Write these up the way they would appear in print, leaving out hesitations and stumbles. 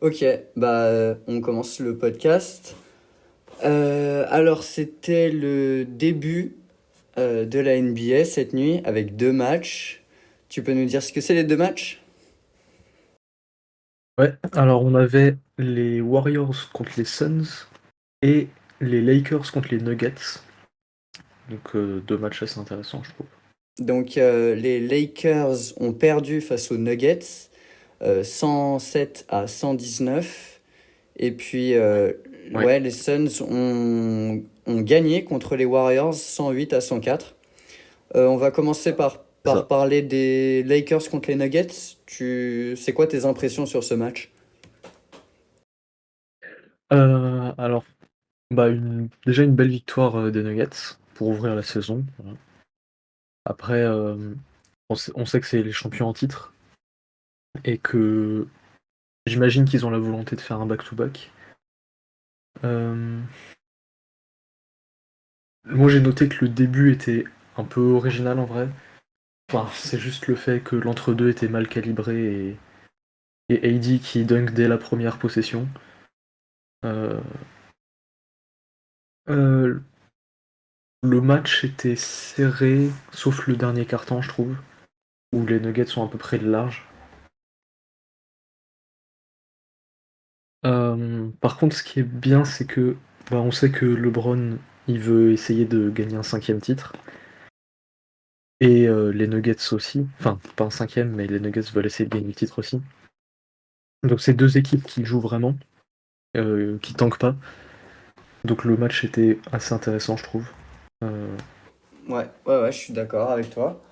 Ok, on commence le podcast. Alors, c'était le début de la NBA cette nuit avec deux matchs. Tu peux nous dire ce que c'est les deux matchs? Ouais, alors on avait les Warriors contre les Suns et les Lakers contre les Nuggets. Donc deux matchs assez intéressants, je trouve. Donc, les Lakers ont perdu face aux Nuggets 107 à 119. Et puis, Ouais, ouais, les Suns ont gagné contre les Warriors 108 à 104. On va commencer c'est par ça. parler des Lakers contre les Nuggets. C'est quoi tes impressions sur ce match? Alors, déjà une belle victoire des Nuggets pour ouvrir la saison. Voilà. Après, on sait que c'est les champions en titre et que j'imagine qu'ils ont la volonté de faire un back-to-back. Euh, Moi j'ai noté que le début était un peu original en vrai. Enfin, c'est juste le fait que l'entre-deux était mal calibré et AD qui dunk dès la première possession. Euh, euh, le match était serré, sauf le dernier quart-temps, je trouve, où les Nuggets sont à peu près large. Par contre, ce qui est bien, c'est que on sait que LeBron il veut essayer de gagner un cinquième titre, et les Nuggets aussi. Enfin, pas un cinquième, mais les Nuggets veulent essayer de gagner le titre aussi. Donc c'est deux équipes qui jouent vraiment, qui tankent pas. Donc le match était assez intéressant, je trouve. Euh, Ouais, je suis d'accord avec toi.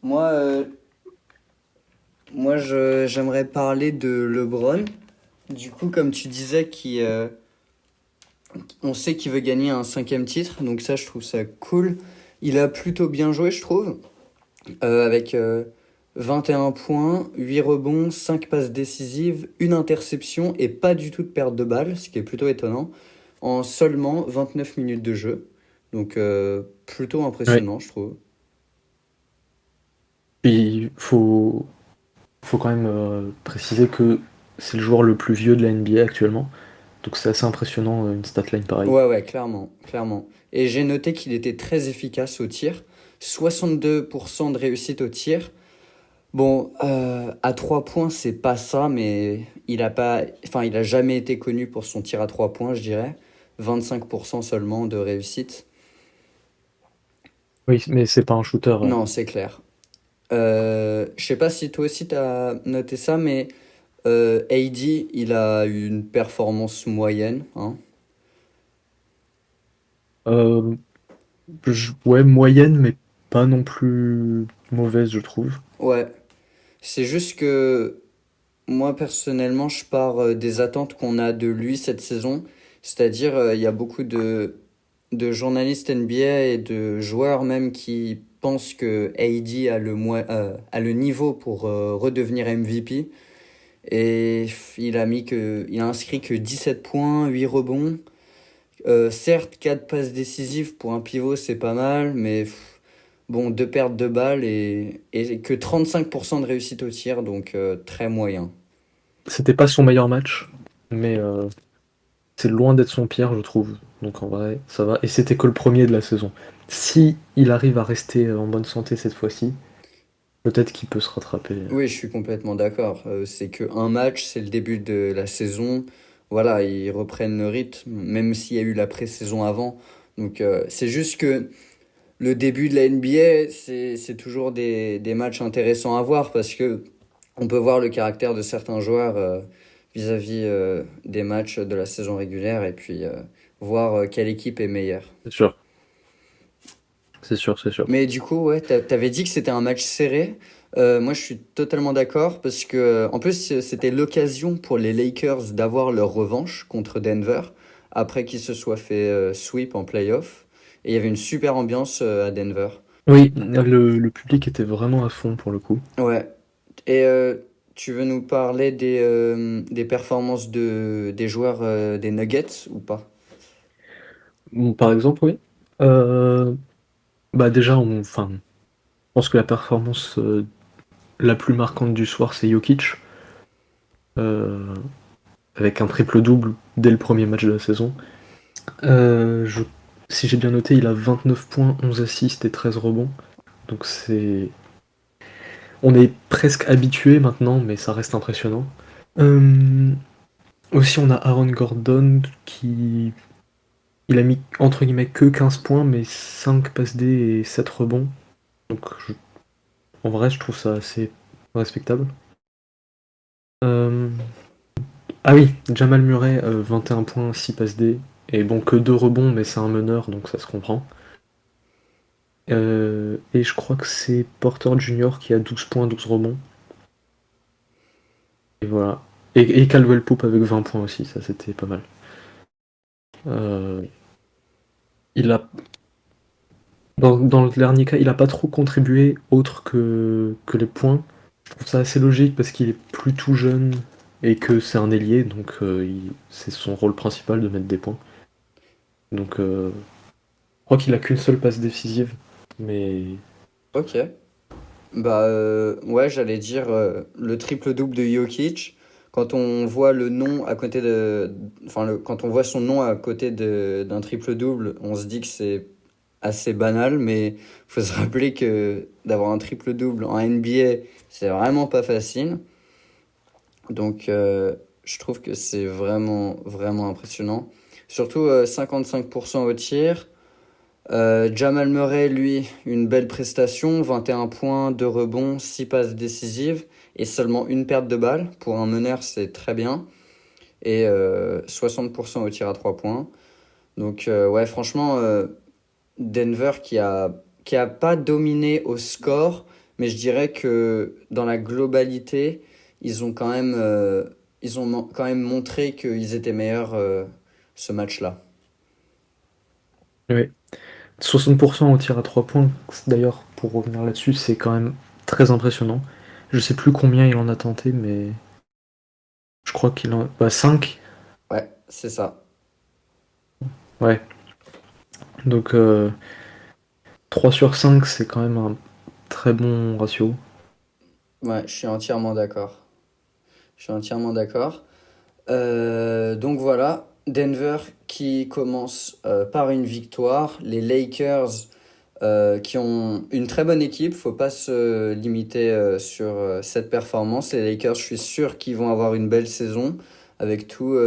Moi, j'aimerais parler de LeBron. Du coup, comme tu disais, on sait qu'il veut gagner un cinquième titre, donc ça, je trouve ça cool. Il a plutôt bien joué, je trouve, avec 21 points, 8 rebonds, 5 passes décisives, une interception et pas du tout de perte de balle, ce qui est plutôt étonnant, en seulement 29 minutes de jeu. Donc, plutôt ouais. impressionnant, je trouve. Puis faut quand même préciser que c'est le joueur le plus vieux de la NBA actuellement. Donc c'est assez impressionnant une statline pareille. Ouais, clairement, clairement. Et j'ai noté qu'il était très efficace au tir. 62% de réussite au tir. Bon, à 3 points, c'est pas ça, mais il a jamais été connu pour son tir à 3 points, je dirais. 25% seulement de réussite. Oui, mais c'est pas un shooter. Non, c'est clair. Je sais pas si toi aussi t'as noté ça, mais AD, il a eu une performance moyenne, hein. Euh, ouais, moyenne, mais pas non plus mauvaise, je trouve. Ouais, c'est juste que moi, personnellement, je pars des attentes qu'on a de lui cette saison. C'est-à-dire, il y a beaucoup de journalistes NBA et de joueurs même qui pensent que AD a le niveau pour redevenir MVP. Et il a inscrit que 17 points, 8 rebonds. Certes, 4 passes décisives pour un pivot, c'est pas mal, mais bon, deux pertes de balles et que 35% de réussite au tir, donc très moyen. C'était pas son meilleur match, mais c'est loin d'être son pire, je trouve. Donc en vrai, ça va. Et c'était que le premier de la saison. Si il arrive à rester en bonne santé cette fois-ci, peut-être qu'il peut se rattraper. Oui, je suis complètement d'accord. C'est que un match, c'est le début de la saison. Voilà, ils reprennent le rythme, même s'il y a eu la pré-saison avant. Donc, c'est juste que le début de la NBA, c'est toujours des matchs intéressants à voir parce que on peut voir le caractère de certains joueurs vis-à-vis des matchs de la saison régulière et puis voir quelle équipe est meilleure. C'est sûr, c'est sûr, c'est sûr. Mais du coup, ouais, t'avais dit que c'était un match serré. Moi, je suis totalement d'accord parce que, en plus, c'était l'occasion pour les Lakers d'avoir leur revanche contre Denver après qu'ils se soient fait sweep en playoff. Et il y avait une super ambiance à Denver. Oui, le public était vraiment à fond pour le coup. Ouais. Et tu veux nous parler des performances des joueurs des Nuggets ou pas? Bon, par exemple, oui. Euh, déjà, enfin, je pense que la performance la plus marquante du soir, c'est Jokic. Euh, avec un triple-double dès le premier match de la saison. Je si j'ai bien noté, il a 29 points, 11 assists et 13 rebonds. Donc on est presque habitué maintenant, mais ça reste impressionnant. Hem, Aussi on a Aaron Gordon qui il a mis entre guillemets que 15 points, mais 5 passes D et 7 rebonds. Donc en vrai, je trouve ça assez respectable. Euh, Ah oui, Jamal Murray, 21 points, 6 passes D. Et bon, que 2 rebonds, mais c'est un meneur, donc ça se comprend. Et je crois que c'est Porter Junior qui a 12 points, 12 rebonds. Et voilà. Et Caldwell Pope avec 20 points aussi, ça c'était pas mal. Euh, il a, dans le dernier cas, il a pas trop contribué autre que les points. Je trouve ça assez logique parce qu'il est plus tout jeune et que c'est un ailier, donc c'est son rôle principal de mettre des points. Donc je crois qu'il a qu'une seule passe décisive, mais Ok. Bah ouais, j'allais dire le triple-double de Jokic. Quand on voit le nom à côté de, enfin quand on voit son nom à côté d'un triple-double, on se dit que c'est assez banal, mais faut se rappeler que d'avoir un triple-double en NBA, c'est vraiment pas facile. Donc je trouve que c'est vraiment vraiment impressionnant. Surtout 55% au tir. Jamal Murray, lui, une belle prestation, 21 points, 2 rebonds, 6 passes décisives et seulement une perte de balle. Pour un meneur, c'est très bien. Et 60% au tir à 3 points. Donc ouais, franchement, Denver qui a pas dominé au score, mais je dirais que dans la globalité, ils ont quand même, quand même montré qu'ils étaient meilleurs ce match-là. ouais. 60% au tir à 3 points, d'ailleurs, pour revenir là-dessus, c'est quand même très impressionnant. Je sais plus combien il en a tenté, mais je crois qu'il en... Bah 5. Ouais, c'est ça. Ouais. Donc 3 sur 5, c'est quand même un très bon ratio. Ouais, je suis entièrement d'accord. Je suis entièrement d'accord. Donc voilà, Denver qui commence par une victoire. Les Lakers qui ont une très bonne équipe. Faut pas se limiter sur cette performance. Les Lakers, je suis sûr qu'ils vont avoir une belle saison avec tous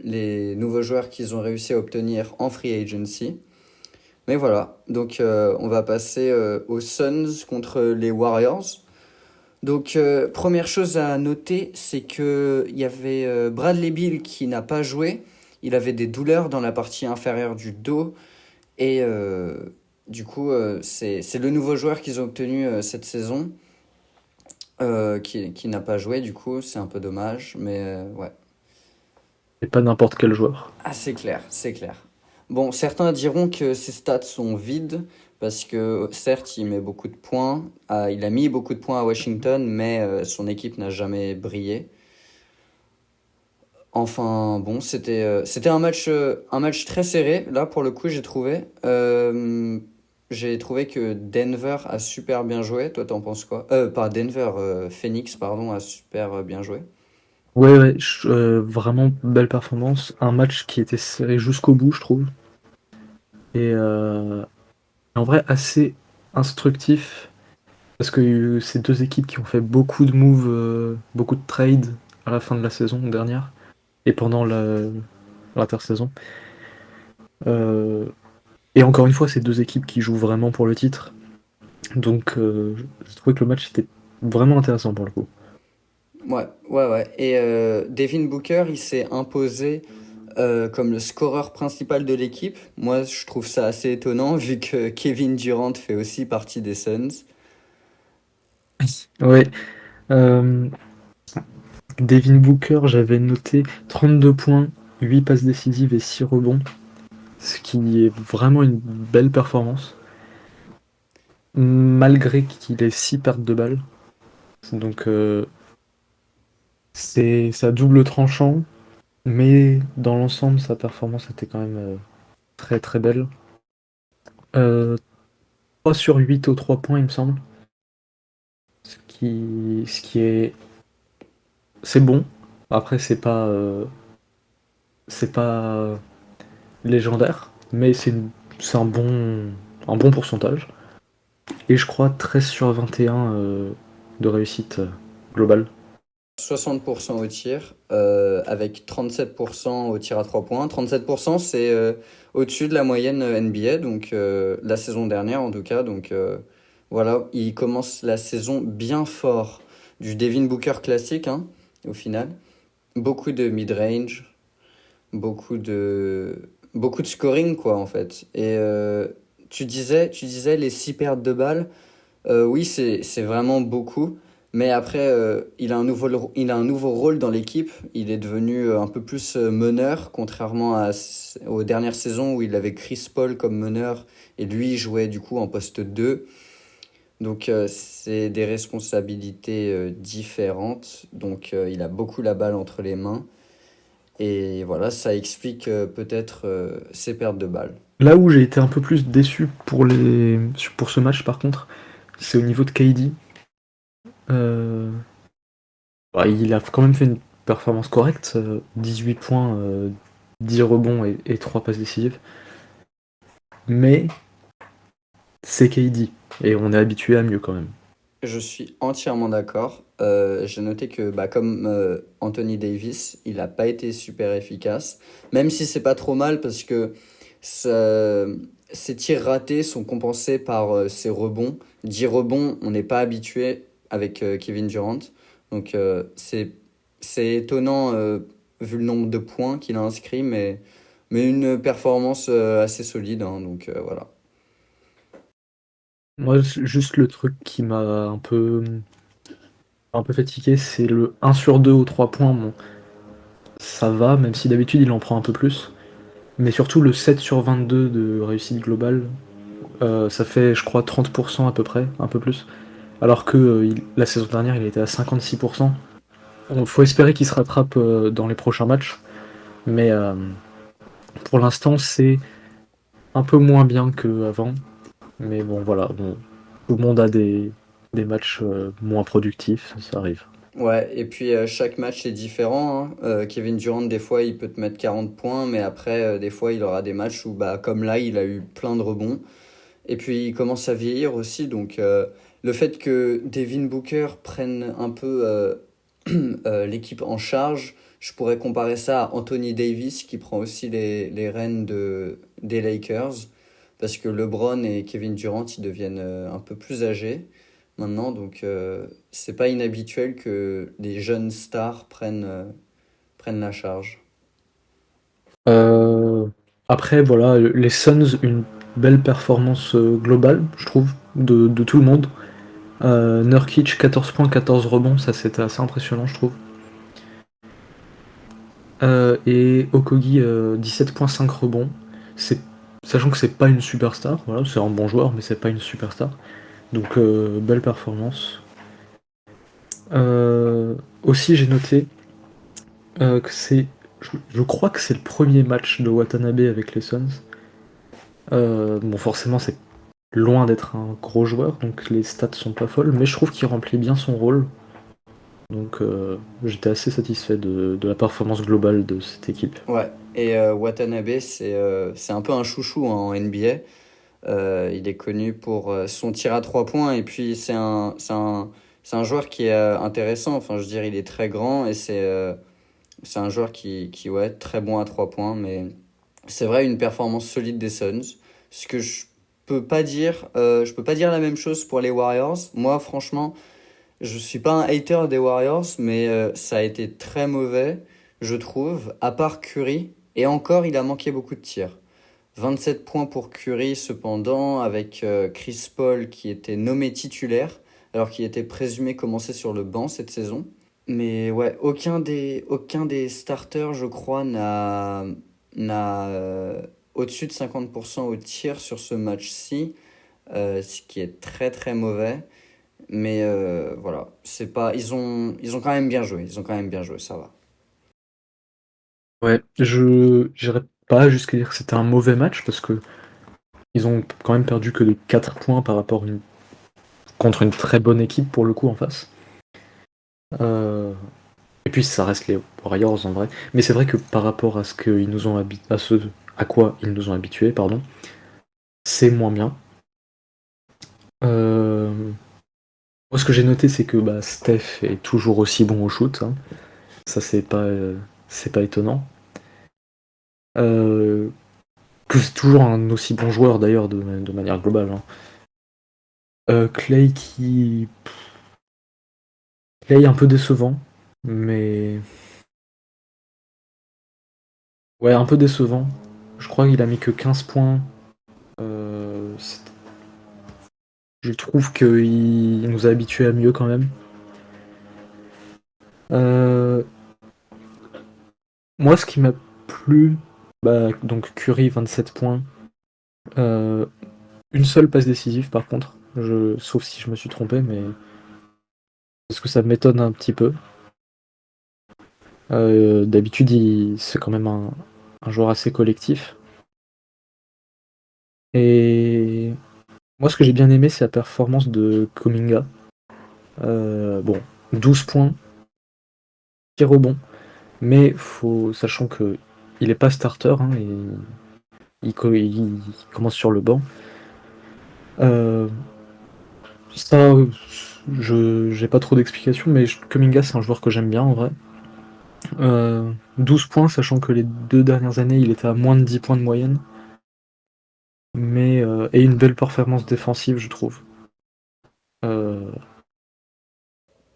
les nouveaux joueurs qu'ils ont réussi à obtenir en free agency. Mais voilà, donc on va passer aux Suns contre les Warriors. Donc, première chose à noter, c'est que il y avait Bradley Beal qui n'a pas joué. Il avait des douleurs dans la partie inférieure du dos. Et du coup, c'est le nouveau joueur qu'ils ont obtenu cette saison qui n'a pas joué. Du coup, c'est un peu dommage. Mais ouais. Et pas n'importe quel joueur. Ah, c'est clair, c'est clair. Bon, certains diront que ses stats sont vides parce que certes, il met beaucoup de points. Il a mis beaucoup de points à Washington, mais son équipe n'a jamais brillé. Enfin, bon, c'était un match très serré. Là, pour le coup, j'ai trouvé que Denver a super bien joué. Toi, t'en penses quoi? Pas Denver, Phoenix, pardon, a super bien joué. Ouais, ouais, vraiment belle performance. Un match qui était serré jusqu'au bout, je trouve. Et en vrai, assez instructif. Parce que ces deux équipes qui ont fait beaucoup de moves, beaucoup de trades à la fin de la saison dernière et pendant l'intersaison. Euh, et encore une fois, c'est deux équipes qui jouent vraiment pour le titre. Donc, je trouvais que le match était vraiment intéressant pour le coup. Ouais, ouais, ouais. Et Devin Booker, il s'est imposé comme le scoreur principal de l'équipe. Moi, je trouve ça assez étonnant vu que Kevin Durant fait aussi partie des Suns. Ouais. euh, Devin Booker, j'avais noté 32 points, 8 passes décisives et 6 rebonds. Ce qui est vraiment une belle performance. Malgré qu'il ait 6 pertes de balles. Donc, c'est à double tranchant. Mais dans l'ensemble, sa performance était quand même très très belle. 3 sur 8 aux 3 points, il me semble. Ce qui est. C'est bon. Après, c'est pas. c'est pas légendaire, mais c'est un bon pourcentage. Et je crois 13 sur 21 de réussite globale. 60% au tir, avec 37% au tir à 3 points. 37%, c'est au-dessus de la moyenne NBA, donc la saison dernière en tout cas. Donc voilà, il commence la saison bien fort. Du Devin Booker classique, hein, au final. Beaucoup de mid-range, beaucoup beaucoup de scoring, quoi, en fait. Et tu disais les 6 pertes de balles. Oui, c'est vraiment beaucoup. Mais après, il a un nouveau rôle dans l'équipe. Il est devenu un peu plus meneur, contrairement aux dernières saisons où il avait Chris Paul comme meneur et lui il jouait du coup en poste 2. Donc c'est des responsabilités différentes. Donc il a beaucoup la balle entre les mains. Et voilà, ça explique peut-être ses pertes de balles. Là où j'ai été un peu plus déçu pour ce match, par contre, c'est au niveau de KD. Euh, il a quand même fait une performance correcte, 18 points, 10 rebonds et 3 passes décisives. Mais c'est KD, et on est habitué à mieux quand même. Je suis entièrement d'accord. J'ai noté que, bah, comme Anthony Davis, il n'a pas été super efficace. Même si c'est pas trop mal parce que ça- ses tirs ratés sont compensés par ses rebonds. 10 rebonds, on n'est pas habitué avec Kevin Durant. Donc c'est étonnant vu le nombre de points qu'il a inscrit, mais une performance assez solide, hein, donc voilà. Moi, juste le truc qui m'a un peu fatigué, c'est le 1 sur 2 aux 3 points. Bon, ça va, même si d'habitude il en prend un peu plus. Mais surtout le 7 sur 22 de réussite globale, ça fait je crois 30% à peu près, un peu plus. Alors que la saison dernière il était à 56%. Il faut espérer qu'il se rattrape dans les prochains matchs. Mais pour l'instant c'est un peu moins bien qu'avant. Mais bon voilà, bon, tout le monde a des matchs moins productifs, ça arrive. Ouais, et puis chaque match est différent, hein. Kevin Durant, des fois, il peut te mettre 40 points, mais après, des fois, il aura des matchs où, bah, comme là, il a eu plein de rebonds. Et puis, il commence à vieillir aussi, donc le fait que Devin Booker prenne un peu l'équipe en charge, je pourrais comparer ça à Anthony Davis, qui prend aussi les rênes des Lakers, parce que LeBron et Kevin Durant, ils deviennent un peu plus âgés maintenant, donc c'est pas inhabituel que les jeunes stars prennent la charge. Euh, Après, voilà, les Suns, une belle performance globale, je trouve, de tout le monde. Nurkic, 14 points, 14 rebonds, ça c'était assez impressionnant, je trouve. Et Okogi, 17 points, 5 rebonds. C'est, sachant que c'est pas une superstar, voilà, c'est un bon joueur, mais c'est pas une superstar. Donc, belle performance. Euh, Aussi, j'ai noté que je crois que c'est le premier match de Watanabe avec les Suns. Bon, forcément, c'est loin d'être un gros joueur, donc les stats sont pas folles, mais je trouve qu'il remplit bien son rôle. Donc j'étais assez satisfait de la performance globale de cette équipe. Ouais, et Watanabe, c'est un peu un chouchou, hein, en NBA. Il est connu pour son tir à 3 points et puis c'est un joueur qui est intéressant. Enfin, je veux dire, il est très grand et c'est un joueur qui ouais, très bon à 3 points. Mais c'est vrai, une performance solide des Suns. Ce que je peux pas dire la même chose pour les Warriors. Moi, franchement, je suis pas un hater des Warriors, mais ça a été très mauvais, je trouve, à part Curry. Et encore, il a manqué beaucoup de tirs. 27 points pour Curry cependant, avec Chris Paul qui était nommé titulaire, alors qu'il était présumé commencer sur le banc cette saison. Mais ouais, aucun des starters, je crois, n'a au-dessus de 50% au tir sur ce match-ci, ce qui est très très mauvais. Mais voilà, c'est pas, ils ont quand même bien joué, ils ont quand même bien joué, ça va. Ouais, je n'irais pas jusqu'à dire que c'était un mauvais match parce que ils ont quand même perdu que de 4 points par rapport contre une très bonne équipe pour le coup en face. Euh, Et puis ça reste les Warriors en vrai. Mais c'est vrai que par rapport à ce qu'ils nous ont à quoi ils nous ont habitués, pardon, c'est moins bien. Euh, Moi, ce que j'ai noté, c'est que bah, Steph est toujours aussi bon au shoot, hein. Ça, c'est pas étonnant. Euh, que c'est toujours un aussi bon joueur d'ailleurs de manière globale, hein. Clay Clay un peu décevant, mais ouais, un peu décevant. Je crois qu'il a mis que 15 points. Euh, c'est- je trouve qu'il nous a habitués à mieux quand même. Euh, Moi, ce qui m'a plu, bah, donc Curry 27 points. Euh, une seule passe décisive par contre, sauf si je me suis trompé, mais parce que ça m'étonne un petit peu. D'habitude, c'est quand même un joueur assez collectif. Et moi, ce que j'ai bien aimé, c'est la performance de Kuminga. Bon, 12 points, 6 rebonds, mais sachant que il est pas starter, hein, et il commence sur le banc. Euh, Ça, j'ai pas trop d'explications, mais Kuminga, c'est un joueur que j'aime bien en vrai. 12 points, sachant que les 2 dernières années, il était à moins de 10 points de moyenne. Et une belle performance défensive, je trouve. Euh,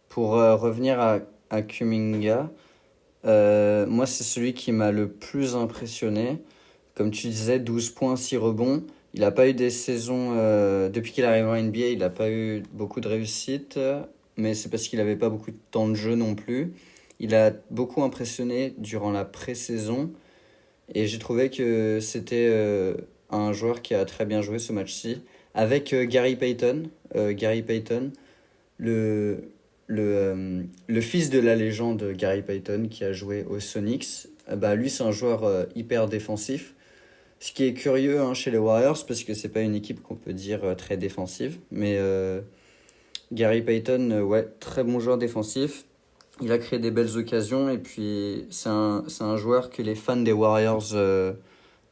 Pour revenir à Kuminga, moi, c'est celui qui m'a le plus impressionné. Comme tu disais, 12 points, 6 rebonds. Il n'a pas eu des saisons. Depuis qu'il arrive en NBA, il n'a pas eu beaucoup de réussite. Mais c'est parce qu'il n'avait pas beaucoup de temps de jeu non plus. Il a beaucoup impressionné durant la pré-saison. Et j'ai trouvé que c'était un joueur qui a très bien joué ce match-ci. Avec Gary Payton. Gary Payton, le, le fils de la légende Gary Payton qui a joué aux Sonics. Bah, lui, c'est un joueur hyper défensif. Ce qui est curieux hein, chez les Warriors, parce que c'est pas une équipe qu'on peut dire très défensive. Mais Gary Payton, ouais, très bon joueur défensif. Il a créé des belles occasions et puis c'est un joueur que les fans des Warriors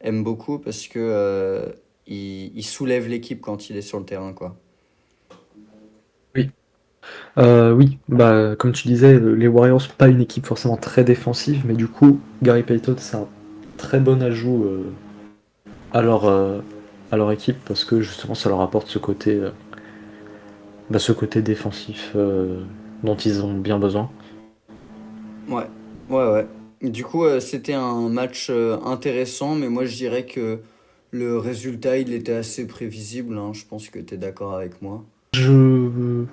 aiment beaucoup parce que il soulève l'équipe quand il est sur le terrain, quoi. oui. Oui, bah, comme tu disais, les Warriors, pas une équipe forcément très défensive, mais du coup, Gary Payton, c'est un très bon ajout à à leur équipe parce que justement, ça leur apporte ce côté défensif dont ils ont bien besoin. Ouais, ouais, ouais. Du coup, c'était un match intéressant, mais moi je dirais que le résultat, il était assez prévisible, hein. Je pense que tu es d'accord avec moi. Je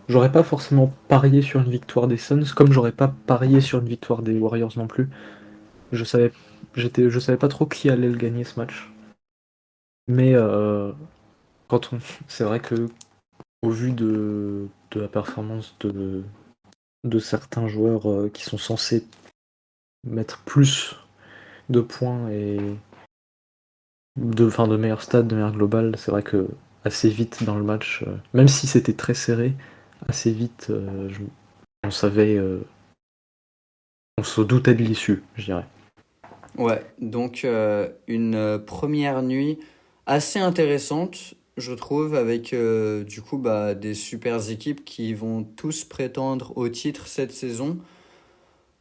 J'aurais pas forcément parié sur une victoire des Suns, comme j'aurais pas parié sur une victoire des Warriors non plus. Je savais, je savais pas trop qui allait le gagner ce match. Mais quand on, c'est vrai que au vu de la performance de certains joueurs qui sont censés mettre plus de points et de meilleurs stats, de meilleurs global, c'est vrai que assez vite dans le match, même si c'était très serré, assez vite, on savait, on se doutait de l'issue, je dirais. Ouais, donc une première nuit assez intéressante, je trouve, avec du coup bah, des super équipes qui vont tous prétendre au titre cette saison.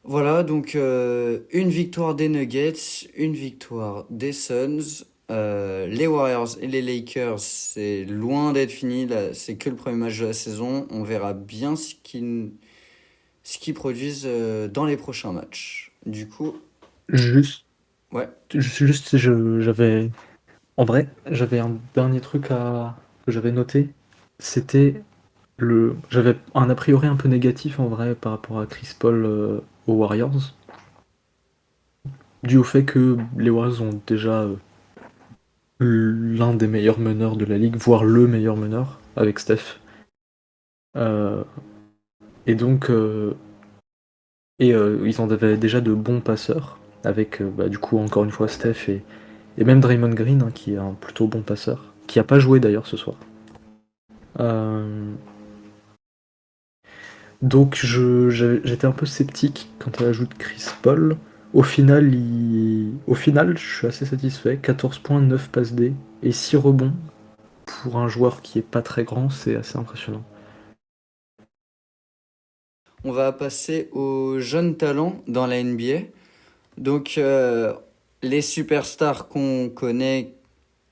Voilà, donc une victoire des Nuggets, une victoire des Suns. Les Warriors et les Lakers, c'est loin d'être fini. Là, c'est que le premier match de la saison. On verra bien ce qu'ils produisent dans les prochains matchs. Du coup, Juste, ouais, j'avais, en vrai, j'avais un dernier truc que j'avais noté. C'était j'avais un a priori un peu négatif en vrai par rapport à Chris Paul aux Warriors, dû au fait que les Warriors ont déjà l'un des meilleurs meneurs de la ligue, voire le meilleur meneur avec Steph. Euh, et donc, ils en avaient déjà de bons passeurs avec, bah, du coup, encore une fois, Steph et même Draymond Green, hein, qui est un plutôt bon passeur, qui a pas joué d'ailleurs ce soir. Euh, Donc j'étais un peu sceptique quand elle ajoute Chris Paul. Au final, je suis assez satisfait. 14 points, 9 passes D et 6 rebonds. Pour un joueur qui est pas très grand, c'est assez impressionnant. On va passer aux jeunes talents dans la NBA. Donc, les superstars qu'on connaît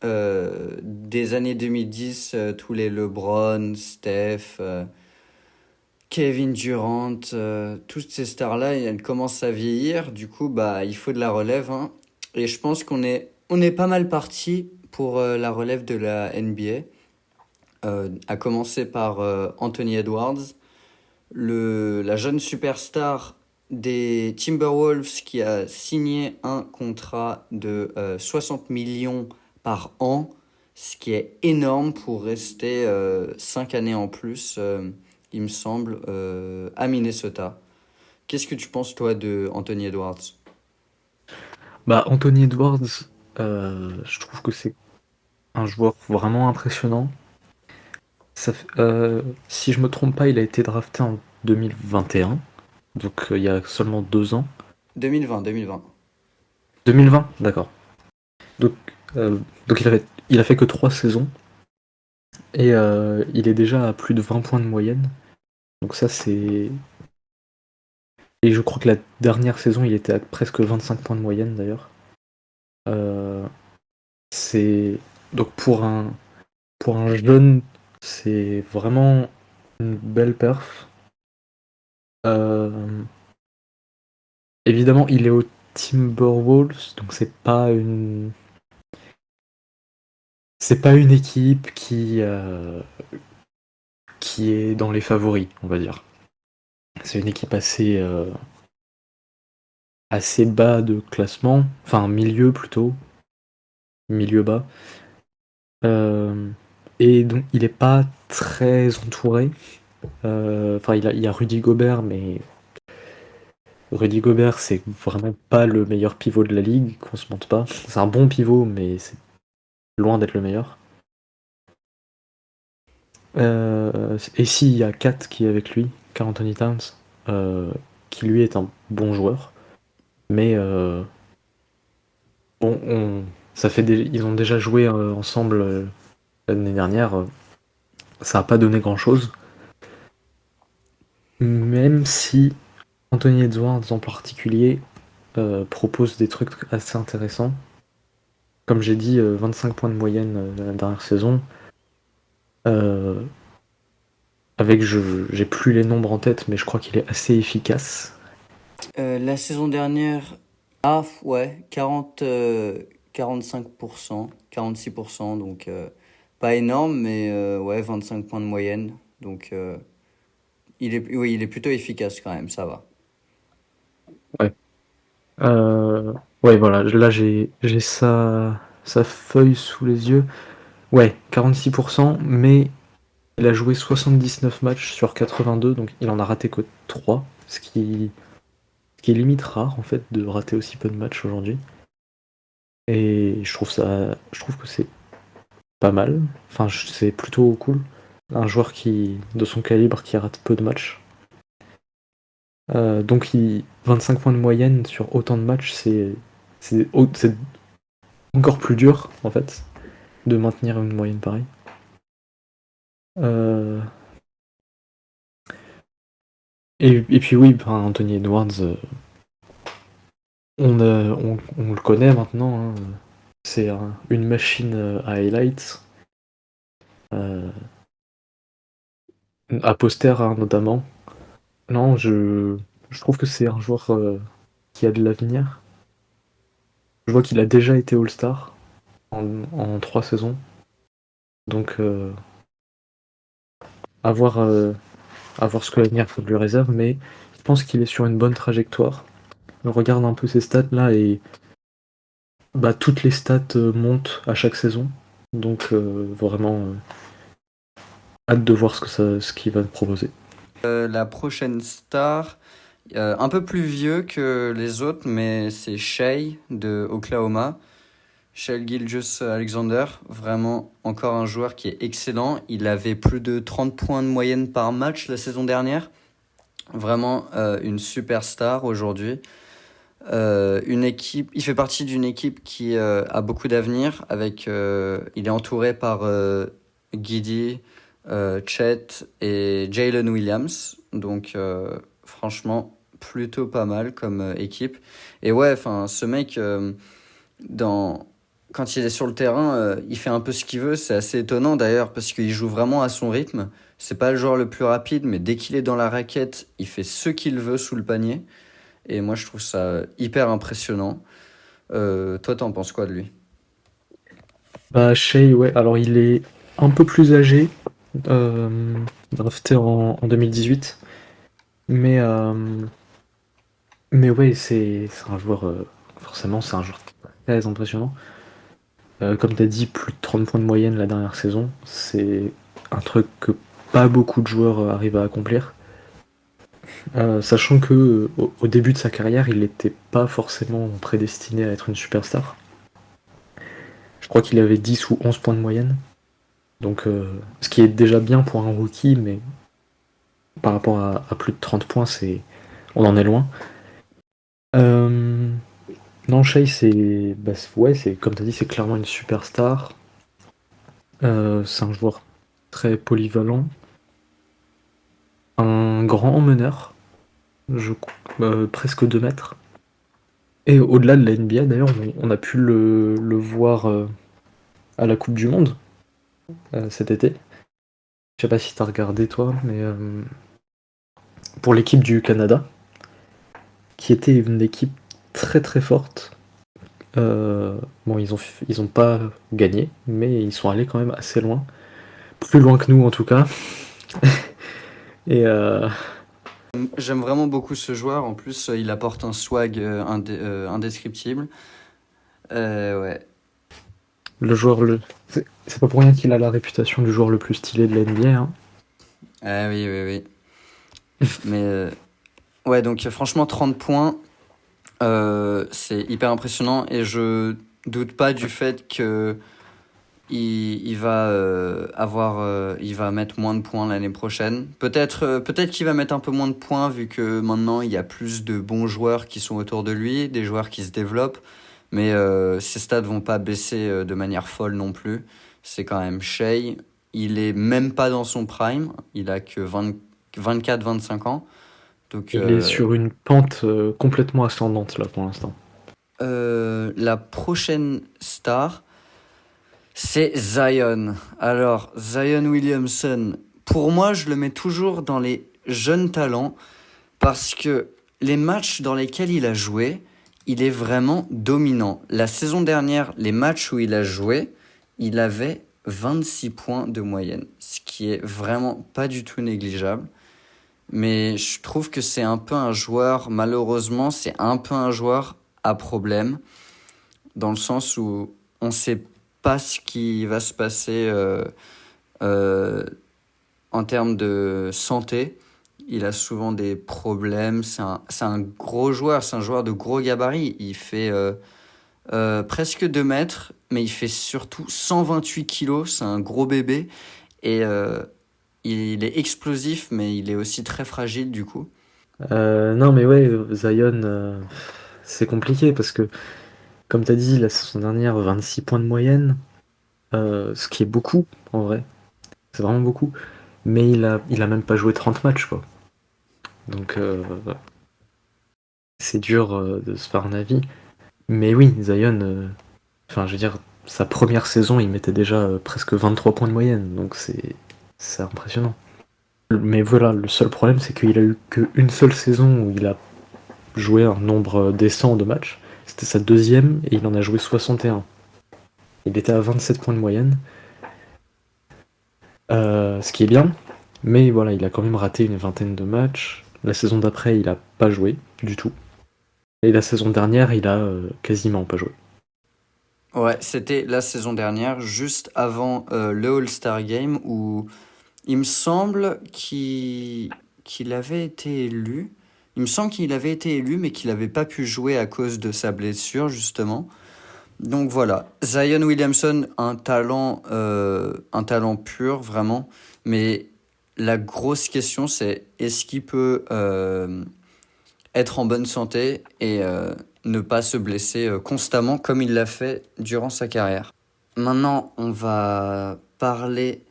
des années 2010, tous les LeBron, Steph, Kevin Durant, toutes ces stars-là, elles commencent à vieillir. Du coup, bah, il faut de la relève, hein. Et je pense qu'on est pas mal parti pour la relève de la NBA. À commencer par Anthony Edwards, la jeune superstar des Timberwolves qui a signé un contrat de 60 millions par an, ce qui est énorme pour rester 5 années en plus, il me semble, à Minnesota. Qu'est-ce que tu penses, toi, de Anthony Edwards? Bah, Anthony Edwards, je trouve que c'est un joueur vraiment impressionnant. Si je me trompe pas, il a été drafté en 2021, donc il y a seulement 2 ans. 2020, 2020. 2020, d'accord. Donc, euh, donc il a fait que 3 saisons et il est déjà à plus de 20 points de moyenne. Donc ça c'est. Et je crois que la dernière saison, il était à presque 25 points de moyenne d'ailleurs. Euh, c'est donc pour un jeune, c'est vraiment une belle perf. Euh, Évidemment, il est au Timberwolves, donc c'est pas une équipe qui est dans les favoris, on va dire. C'est une équipe assez bas de classement, enfin milieu plutôt, milieu bas. Euh, et donc il est pas très entouré. Enfin, il y a Rudy Gobert, mais Rudy Gobert, c'est vraiment pas le meilleur pivot de la ligue, qu'on se mente pas. C'est un bon pivot, mais c'est loin d'être le meilleur. Et si, il y a Kat qui est avec lui, Karl Anthony Towns, euh, qui lui est un bon joueur, mais bon, ils ont déjà joué ensemble l'année dernière, ça n'a pas donné grand-chose, même si Anthony Edwards en particulier propose des trucs assez intéressants. Comme j'ai dit, 25 points de moyenne la dernière saison. Euh, j'ai plus les nombres en tête, mais je crois qu'il est assez efficace. La saison dernière, ouais, 45%, 46%, donc pas énorme, mais ouais, 25 points de moyenne. Donc oui, il est plutôt efficace quand même, ça va. Ouais. Euh, ouais, voilà, là j'ai sa feuille sous les yeux. Ouais, 46%, mais il a joué 79 matchs sur 82, donc il en a raté que 3, ce qui est limite rare en fait de rater aussi peu de matchs aujourd'hui. Et je trouve que c'est pas mal. Enfin, c'est plutôt cool. Un joueur de son calibre qui rate peu de matchs. Donc 25 points de moyenne sur autant de matchs, c'est encore plus dur en fait de maintenir une moyenne pareille. Euh, et puis oui, ben, Anthony Edwards, on le connaît maintenant, hein. C'est une machine à highlights, euh, à poster hein, notamment. Non, je trouve que c'est un joueur qui a de l'avenir. Je vois qu'il a déjà été All-Star en 3 saisons. Donc à voir, à voir ce que l'avenir lui réserve, mais je pense qu'il est sur une bonne trajectoire. On regarde un peu ses stats là et bah, toutes les stats montent à chaque saison. Donc vraiment hâte de voir ce qu'il va nous proposer. La prochaine star, un peu plus vieux que les autres, mais c'est Shai de Oklahoma. Shai Gilgeous-Alexander, vraiment encore un joueur qui est excellent. Il avait plus de 30 points de moyenne par match la saison dernière. Vraiment une superstar aujourd'hui. Il fait partie d'une équipe qui a beaucoup d'avenir. Il est entouré par Giddey, Chet et Jalen Williams. Donc franchement, plutôt pas mal comme équipe. Et ouais, enfin, ce mec, dans... quand il est sur le terrain, il fait un peu ce qu'il veut. C'est assez étonnant d'ailleurs parce qu'il joue vraiment à son rythme. C'est pas le joueur le plus rapide, mais dès qu'il est dans la raquette, il fait ce qu'il veut sous le panier. Et moi, je trouve ça hyper impressionnant. Toi, t'en penses quoi de lui? Bah, Shea, ouais, alors il est un peu plus âgé, euh, drafté en 2018, mais, euh, mais ouais, c'est un joueur, forcément, c'est un joueur très impressionnant. Comme tu as dit, plus de 30 points de moyenne la dernière saison, c'est un truc que pas beaucoup de joueurs arrivent à accomplir. Sachant que au début de sa carrière, il n'était pas forcément prédestiné à être une superstar. Je crois qu'il avait 10 ou 11 points de moyenne. Donc, ce qui est déjà bien pour un rookie, mais par rapport à plus de 30 points, on en est loin. Euh, non, Shea, ouais, comme tu as dit, c'est clairement une superstar. C'est un joueur très polyvalent, un grand meneur, je, presque 2 mètres. Et au-delà de la NBA, d'ailleurs, on a pu le voir à la Coupe du Monde cet été. Je sais pas si t'as regardé toi, mais pour l'équipe du Canada, qui était une équipe très très forte. Bon, ils ont pas gagné, mais ils sont allés quand même assez loin, plus loin que nous en tout cas. Et J'aime vraiment beaucoup ce joueur. En plus, il apporte un swag indescriptible. Ouais. le joueur, c'est pas pour rien qu'il a la réputation du joueur le plus stylé de la NBA, hein. Ah oui, oui, oui. Mais ouais, donc franchement, 30 points, c'est hyper impressionnant. Et je doute pas du fait que il va mettre moins de points l'année prochaine. Peut-être qu'il va mettre un peu moins de points vu que maintenant il y a plus de bons joueurs qui sont autour de lui, des joueurs qui se développent. Mais ses stats vont pas baisser de manière folle non plus. C'est quand même Shea. Il est même pas dans son prime. Il a que 24-25 ans. Donc Il est sur une pente complètement ascendante là pour l'instant. la prochaine star, c'est Zion. Alors, Zion Williamson, pour moi, je le mets toujours dans les jeunes talents parce que les matchs dans lesquels il a joué, il est vraiment dominant. La saison dernière, les matchs où il a joué, il avait 26 points de moyenne, ce qui est vraiment pas du tout négligeable. Mais je trouve que c'est un peu un joueur, malheureusement, c'est un peu un joueur à problème, dans le sens où on sait pas ce qui va se passer euh, en termes de santé. Il a souvent des problèmes. C'est un gros joueur, c'est un joueur de gros gabarit. Il fait presque 2 mètres, mais il fait surtout 128 kilos. C'est un gros bébé. Et il est explosif, mais il est aussi très fragile du coup. Non mais ouais, Zion, c'est compliqué parce que, comme t'as dit, la saison dernière, 26 points de moyenne, ce qui est beaucoup en vrai, c'est vraiment beaucoup, mais il a même pas joué 30 matchs quoi. Donc c'est dur de se faire un avis. Mais oui, Zion, enfin je veux dire, sa première saison, il mettait déjà presque 23 points de moyenne, donc c'est impressionnant. Mais voilà, le seul problème c'est qu'il a eu qu'une seule saison où il a joué un nombre décent de matchs. C'était sa deuxième et il en a joué 61. Il était à 27 points de moyenne, ce qui est bien, mais voilà, il a quand même raté une vingtaine de matchs. La saison d'après, il a pas joué du tout. Et la saison dernière, il a quasiment pas joué. Ouais, c'était la saison dernière, juste avant le All-Star Game, où il me semble qu'il avait été élu. Il me semble qu'il avait été élu, mais qu'il n'avait pas pu jouer à cause de sa blessure, justement. Donc voilà, Zion Williamson, un talent pur, vraiment. Mais la grosse question, c'est est-ce qu'il peut être en bonne santé et ne pas se blesser constamment comme il l'a fait durant sa carrière. Maintenant, on va parler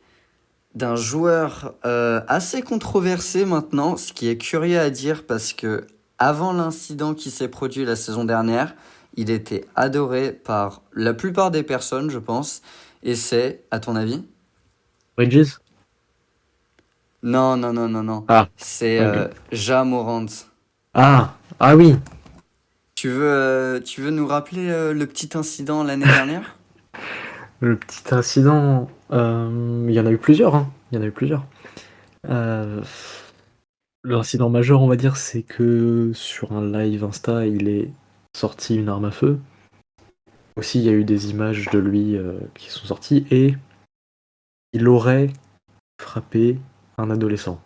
d'un joueur assez controversé maintenant, ce qui est curieux à dire parce que avant l'incident qui s'est produit la saison dernière, il était adoré par la plupart des personnes, je pense. Et c'est, à ton avis? Bridges? Non, non, non, non, non. Ah, C'est ok. Ja Morant. Ah oui, Tu veux nous rappeler le petit incident l'année dernière? le petit incident, il y en a eu plusieurs, hein. Il y en a eu plusieurs. Euh, L'incident majeur, on va dire, c'est que sur un live Insta, il est sorti une arme à feu. Aussi, il y a eu des images de lui qui sont sorties et il aurait frappé un adolescent.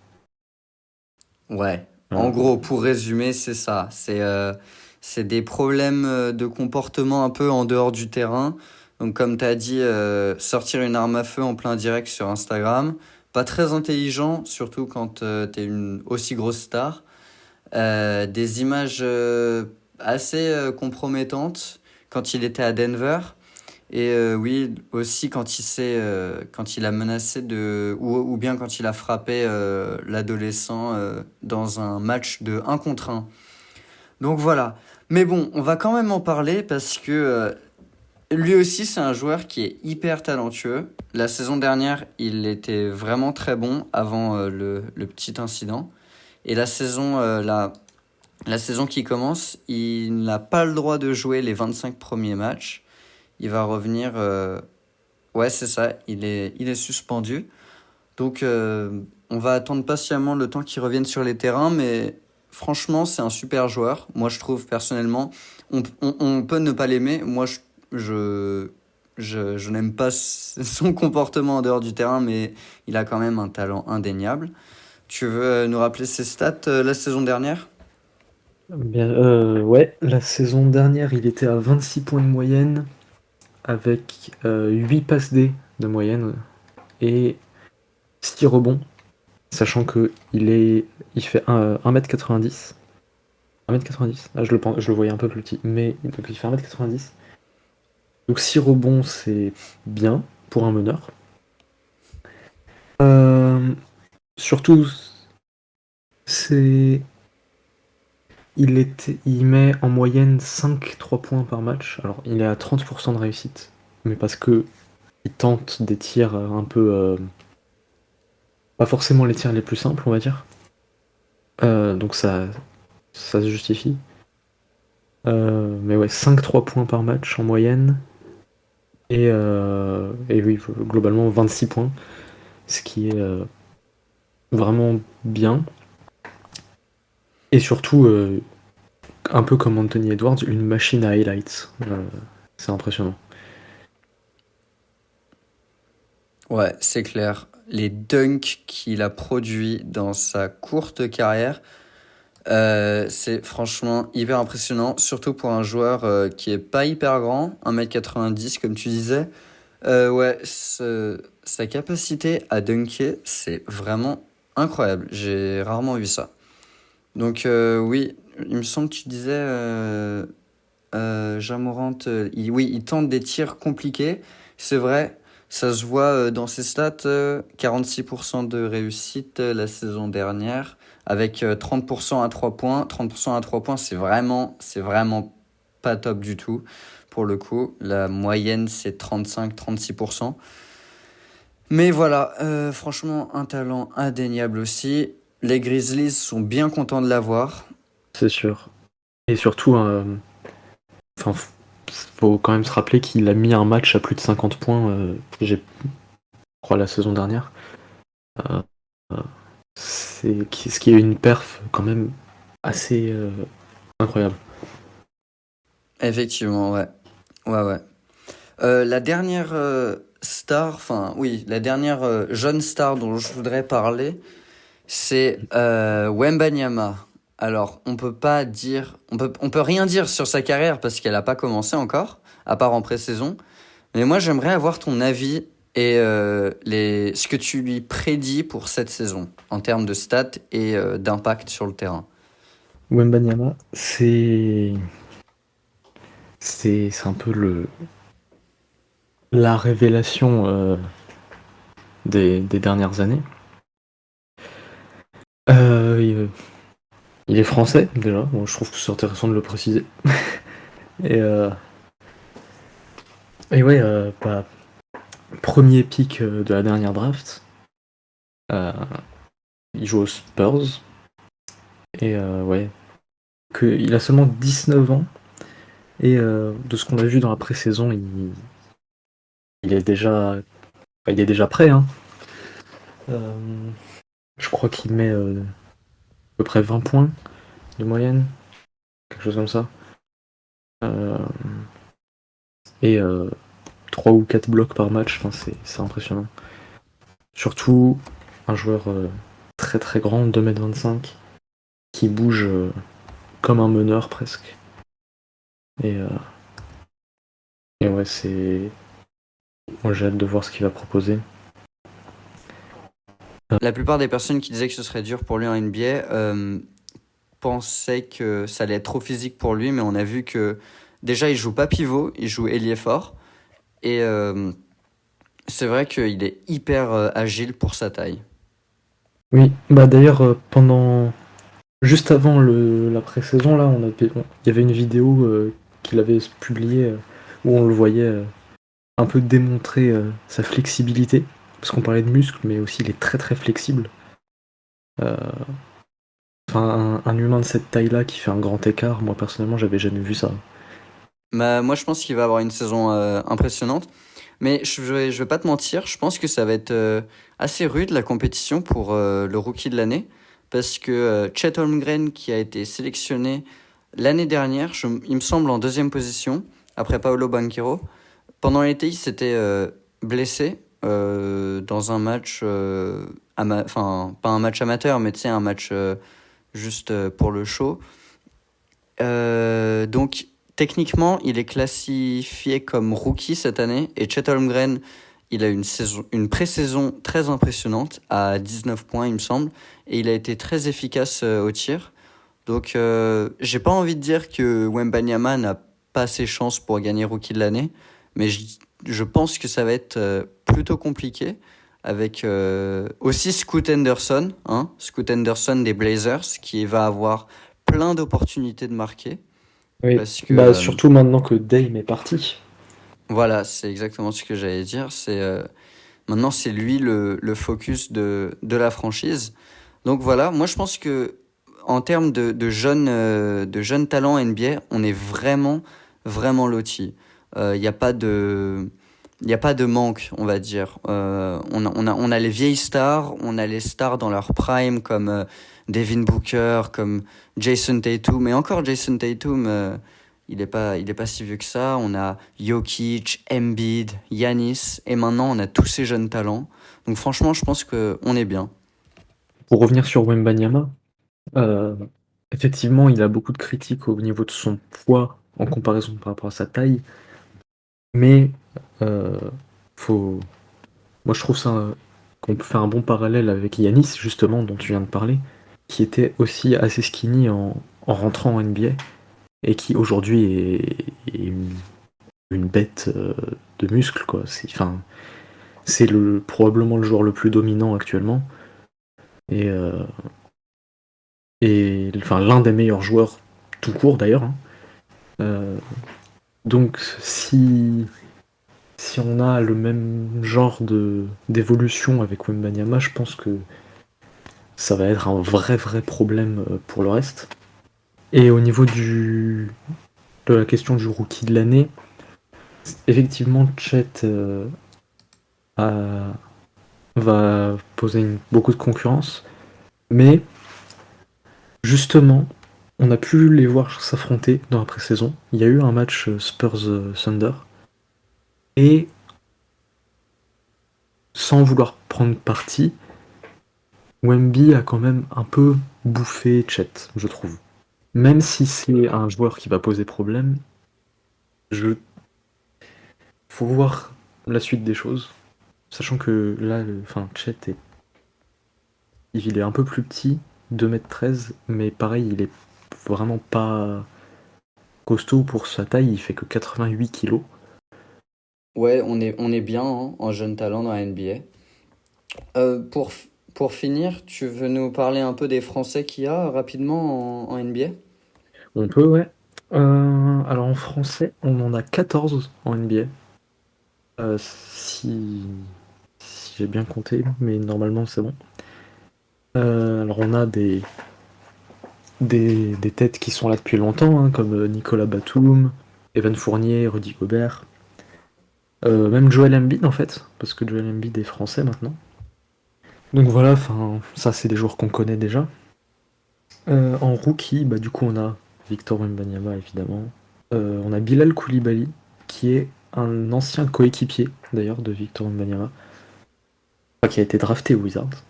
Ouais. En Voilà. gros, pour résumer, c'est ça. C'est des problèmes de comportement un peu en dehors du terrain. Donc, comme tu as dit, sortir une arme à feu en plein direct sur Instagram, pas très intelligent, surtout quand tu es une aussi grosse star. Des images assez compromettantes quand il était à Denver. Et oui, aussi quand il a menacé ou bien quand il a frappé l'adolescent dans un match de un contre un. Donc voilà. Mais bon, on va quand même en parler parce que lui aussi, c'est un joueur qui est hyper talentueux. La saison dernière, il était vraiment très bon avant le petit incident. Et la saison qui commence, il n'a pas le droit de jouer les 25 premiers matchs. Il va revenir. Ouais, c'est ça. Il est suspendu. Donc, on va attendre patiemment le temps qu'il revienne sur les terrains. Mais franchement, c'est un super joueur. Moi, je trouve personnellement. On peut ne pas l'aimer. Moi, je, je n'aime pas son comportement en dehors du terrain. Mais il a quand même un talent indéniable. Tu veux nous rappeler ses stats la saison dernière? Bien, ouais, la saison dernière, il était à 26 points de moyenne avec 8 passes D de moyenne et 6 rebonds, sachant que il fait 1m90. 1m90. Ah, je le voyais un peu plus petit, mais donc il fait 1m90. Donc 6 rebonds, c'est bien pour un meneur. Euh, Surtout, c'est il met en moyenne 5 3 points par match. Alors, il est à 30% de réussite, mais parce que il tente des tirs un peu pas forcément les tirs les plus simples, on va dire. Donc ça se justifie. Mais ouais, 5 3 points par match en moyenne. Et oui, globalement 26 points, ce qui est vraiment bien. Et surtout, un peu comme Anthony Edwards, une machine à highlights. C'est impressionnant. Ouais, c'est clair. Les dunks qu'il a produits dans sa courte carrière, c'est franchement hyper impressionnant, surtout pour un joueur qui est pas hyper grand, 1m90 comme tu disais. Ouais, sa capacité à dunker, c'est vraiment incroyable. J'ai rarement vu ça. Donc oui, il me semble que tu disais, Ja Morant, oui, il tente des tirs compliqués. C'est vrai, ça se voit dans ses stats, 46% de réussite la saison dernière, avec 30% à 3 points. 30% à 3 points, c'est vraiment pas top du tout. Pour le coup, la moyenne, c'est 35-36%. Mais voilà, franchement, un talent indéniable aussi. Les Grizzlies sont bien contents de l'avoir. C'est sûr. Et surtout, enfin, faut quand même se rappeler qu'il a mis un match à plus de 50 points, je crois, la saison dernière. Euh, euh, ce qui est une perf quand même assez incroyable. Effectivement, ouais. Ouais, ouais. La dernière star, enfin oui, la dernière jeune star dont je voudrais parler, c'est Wembanyama. Alors, on peut rien dire sur sa carrière parce qu'elle n'a pas commencé encore, à part en pré-saison. Mais moi, j'aimerais avoir ton avis et ce que tu lui prédis pour cette saison en termes de stats et d'impact sur le terrain. Wembanyama, c'est un peu la révélation des dernières années. Il est français déjà, bon, je trouve que c'est intéressant de le préciser. Et, euh, et ouais, premier pick de la dernière draft. Euh, il joue aux Spurs. Et ouais, il a seulement 19 ans. Et de ce qu'on a vu dans la pré-saison, il est déjà, enfin, il est déjà prêt, hein. Euh, je crois qu'il met à peu près 20 points de moyenne, quelque chose comme ça. Euh, et 3 ou 4 blocs par match, enfin, c'est impressionnant. Surtout un joueur très très grand, 2,25 m, qui bouge comme un meneur presque. Et, euh, et ouais, moi j'ai hâte de voir ce qu'il va proposer. La plupart des personnes qui disaient que ce serait dur pour lui en NBA pensaient que ça allait être trop physique pour lui, mais on a vu que déjà il joue pas pivot, il joue ailier fort. Et c'est vrai qu'il est hyper agile pour sa taille. Oui, bah d'ailleurs, juste avant la pré-saison, là, il y avait une vidéo qu'il avait publiée où on le voyait un peu démontrer sa flexibilité. Parce qu'on parlait de muscles, mais aussi il est très très flexible. Euh, Enfin, un humain de cette taille-là qui fait un grand écart, moi personnellement, j'avais jamais vu ça. Bah, moi, je pense qu'il va avoir une saison impressionnante. Mais je vais pas te mentir, je pense que ça va être assez rude la compétition pour le rookie de l'année. Parce que Chet Holmgren, qui a été sélectionné l'année dernière, il me semble en deuxième position, après Paolo Banchero, pendant l'été, il s'était blessé dans un match, enfin, pas un match amateur, mais tu sais, un match juste pour le show. Donc, techniquement, il est classifié comme rookie cette année. Et Chet Holmgren, il a une pré-saison très impressionnante, à 19 points, il me semble. Et il a été très efficace au tir. Donc, j'ai pas envie de dire que Wembanyama n'a pas ses chances pour gagner rookie de l'année. Mais je pense que ça va être plutôt compliqué. Avec aussi Scoot Henderson, hein, Scoot Henderson des Blazers, qui va avoir plein d'opportunités de marquer. Oui, Parce que, bah surtout maintenant que Dame est parti. voilà, c'est exactement ce que j'allais dire. Maintenant, c'est lui le focus de la franchise. Donc voilà, moi je pense que en termes de jeunes talents NBA, on est vraiment, vraiment lotis. Il n'y a pas de... Il n'y a pas de manque, on va dire. On a les vieilles stars, on a les stars dans leur prime comme Devin Booker, comme Jason Tatum. Mais encore Jason Tatum, il est pas si vieux que ça. On a Jokic, Embiid, Giannis. Et maintenant, on a tous ces jeunes talents. Donc franchement, je pense qu'on est bien. Pour revenir sur Wembanyama, euh, effectivement, il a beaucoup de critiques au niveau de son poids en comparaison par rapport à sa taille. Mais euh, faut... moi je trouve ça qu'on peut faire un bon parallèle avec Yanis, justement, dont tu viens de parler, qui était aussi assez skinny en rentrant en NBA et qui aujourd'hui est une bête de muscles, quoi. Enfin, c'est probablement le joueur le plus dominant actuellement et, enfin, l'un des meilleurs joueurs tout court d'ailleurs, hein. Euh, donc si on a le même genre d'évolution avec Wembanyama, je pense que ça va être un vrai vrai problème pour le reste. Et au niveau de la question du rookie de l'année, effectivement, Chet a- va poser beaucoup de concurrence, mais justement, on a pu les voir s'affronter dans la pré-saison. Il y a eu un match Spurs-Thunder, et sans vouloir prendre parti, Wemby a quand même un peu bouffé Chet, je trouve. Même si c'est un joueur qui va poser problème, je faut voir la suite des choses. Sachant que là, Chet il est un peu plus petit, 2,13 m, mais pareil, il est vraiment pas costaud pour sa taille, il fait que 88 kilos. Ouais, on est bien hein, en jeune talent dans la NBA. Pour finir, tu veux nous parler un peu des Français qu'il y a rapidement en NBA? On peut, ouais. Alors en français, on en a 14 en NBA. Si j'ai bien compté, mais normalement c'est bon. Alors on a des têtes qui sont là depuis longtemps, hein, comme Nicolas Batum, Evan Fournier, Rudy Gobert. Même Joel Embiid en fait, parce que Joel Embiid est français maintenant. Donc voilà, ça c'est des joueurs qu'on connaît déjà. En rookie, bah du coup on a Victor Wembanyama évidemment. On a Bilal Koulibaly, qui est un ancien coéquipier d'ailleurs de Victor Wembanyama, enfin, qui a été drafté aux Wizards.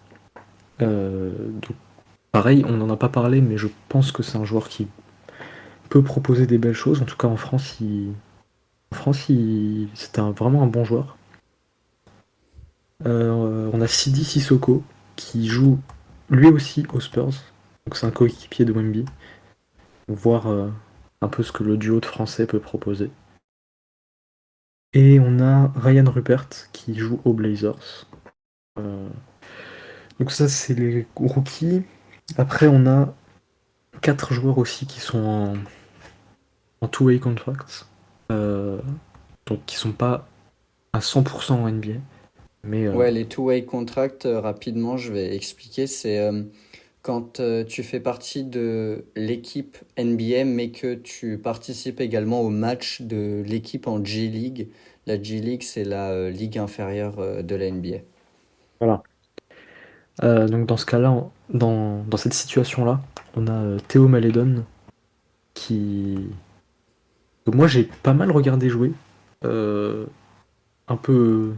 Donc pareil, on n'en a pas parlé, mais je pense que c'est un joueur qui peut proposer des belles choses. En tout cas en France, c'était vraiment un bon joueur. On a Sidi Sissoko qui joue lui aussi aux Spurs. Donc c'est un coéquipier de Wemby. Voir un peu ce que le duo de français peut proposer. Et on a Ryan Rupert qui joue aux Blazers. Euh, donc ça c'est les rookies. Après on a 4 joueurs aussi qui sont en two-way contracts. Euh, donc qui sont pas à 100% en NBA. Mais Ouais, les two-way contracts, rapidement, je vais expliquer. C'est quand tu fais partie de l'équipe NBA, mais que tu participes également au match de l'équipe en G-League. La G-League, c'est la ligue inférieure de la NBA. voilà. Donc dans ce cas-là, dans cette situation-là, on a Théo Maledon qui... que moi j'ai pas mal regardé jouer. Euh, un peu...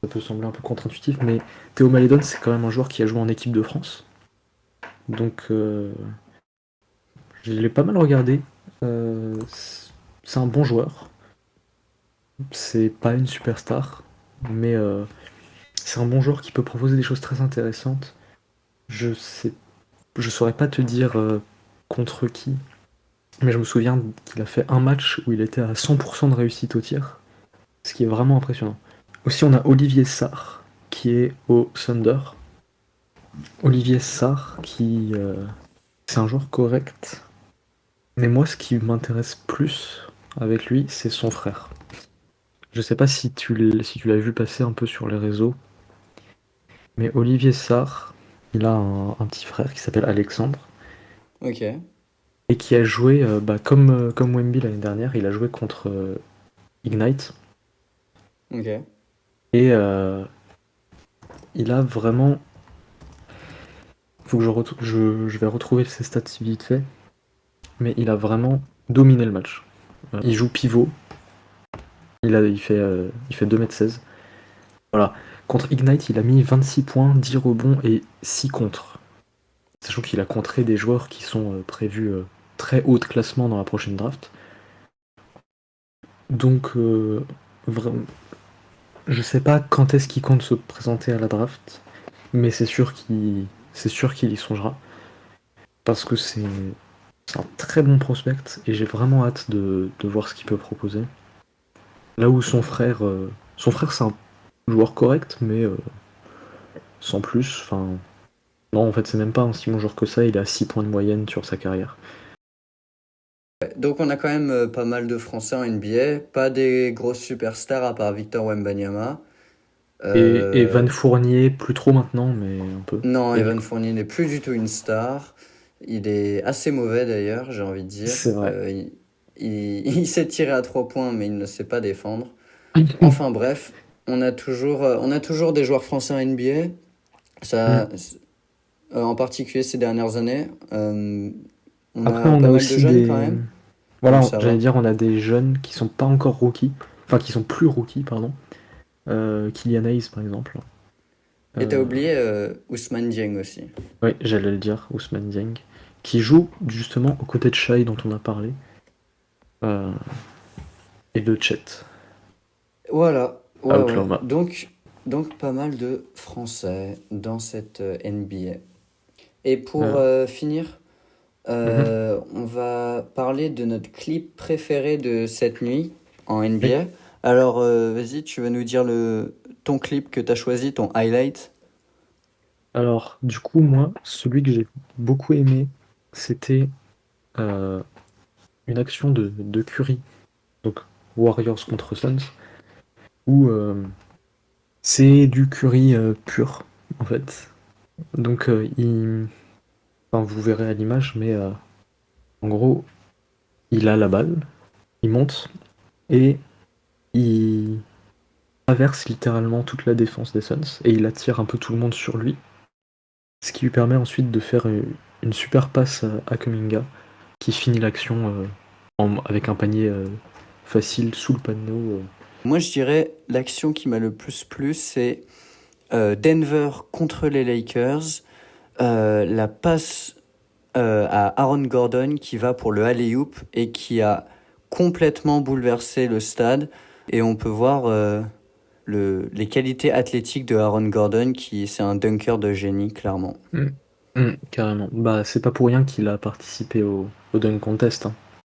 Ça peut sembler un peu contre-intuitif, mais Théo Maledon c'est quand même un joueur qui a joué en équipe de France. Donc je l'ai pas mal regardé. C'est un bon joueur. C'est pas une superstar, mais c'est un bon joueur qui peut proposer des choses très intéressantes. Je saurais pas te dire contre qui, mais je me souviens qu'il a fait un match où il était à 100% de réussite au tir, ce qui est vraiment impressionnant. Aussi, on a Olivier Sarr qui est au Thunder. Olivier Sarr c'est un joueur correct, mais moi ce qui m'intéresse plus avec lui, c'est son frère. Je sais pas si tu l'as vu passer un peu sur les réseaux, mais Olivier Sarr, il a un petit frère qui s'appelle Alexandre Ok, et qui a joué, comme Wemby l'année dernière, il a joué contre Ignite ok. et il a vraiment. Faut que je vais retrouver ses stats vite fait, mais il a vraiment dominé le match. Il joue pivot, il fait 2,16 m. Voilà. Contre Ignite, il a mis 26 points, 10 rebonds et 6 contres. Sachant qu'il a contré des joueurs qui sont prévus très haut de classement dans la prochaine draft. Donc, vraiment, je sais pas quand est-ce qu'il compte se présenter à la draft, mais c'est sûr qu'il y songera. Parce que c'est un très bon prospect et j'ai vraiment hâte de voir ce qu'il peut proposer. Là où son frère c'est un joueur correct, mais sans plus. Enfin, non, en fait, c'est même pas un si bon joueur que ça. Il a 6 points de moyenne sur sa carrière. Ouais, donc on a quand même pas mal de Français en NBA, pas des grosses superstars à part Victor Wembanyama. Et Van Euh, Fournier, plus trop maintenant, mais un peu. non, Et Evan Nico. Fournier n'est plus du tout une star. Il est assez mauvais d'ailleurs, j'ai envie de dire. C'est vrai. Il sait tirer à 3 points, mais il ne sait pas défendre. Enfin bref, on a toujours des joueurs français en NBA. Ça, en particulier ces dernières années. On Après, a on pas a mal de aussi jeunes des. quand même. Donc Voilà, ça j'allais va. dire, on a des jeunes qui sont pas encore rookies. Enfin, qui sont plus rookies, pardon. Kylian Hayes, par exemple. Et t'as Euh, oublié Ousmane Dieng aussi. Oui, j'allais le dire, Ousmane Dieng, qui joue justement aux côtés de Shai dont on a parlé, euh, et de Chet, Voilà, à ouais, ouais. Oklahoma. Donc pas mal de Français dans cette NBA. Et pour Euh, finir, mhm. on va parler de notre clip préféré de cette nuit en Oui. NBA. Alors vas-y, tu vas nous dire ton clip que tu as choisi, ton highlight. Alors, du coup, moi, celui que j'ai beaucoup aimé, c'était euh, une action de Curry, donc Warriors contre Suns, où c'est du Curry pur, en fait. Donc, enfin, vous verrez à l'image, mais en gros, il a la balle, il monte et il traverse littéralement toute la défense des Suns et il attire un peu tout le monde sur lui, ce qui lui permet ensuite de faire une super passe à Kuminga qui finit l'action avec un panier facile sous le panneau. Moi, je dirais l'action qui m'a le plus plu, c'est Denver contre les Lakers. La passe à Aaron Gordon qui va pour le alley-oop et qui a complètement bouleversé le stade. Et on peut voir les qualités athlétiques de Aaron Gordon, qui c'est un dunker de génie, clairement. Mm. Carrément. Bah, c'est pas pour rien qu'il a participé au Dunk Contest, hein.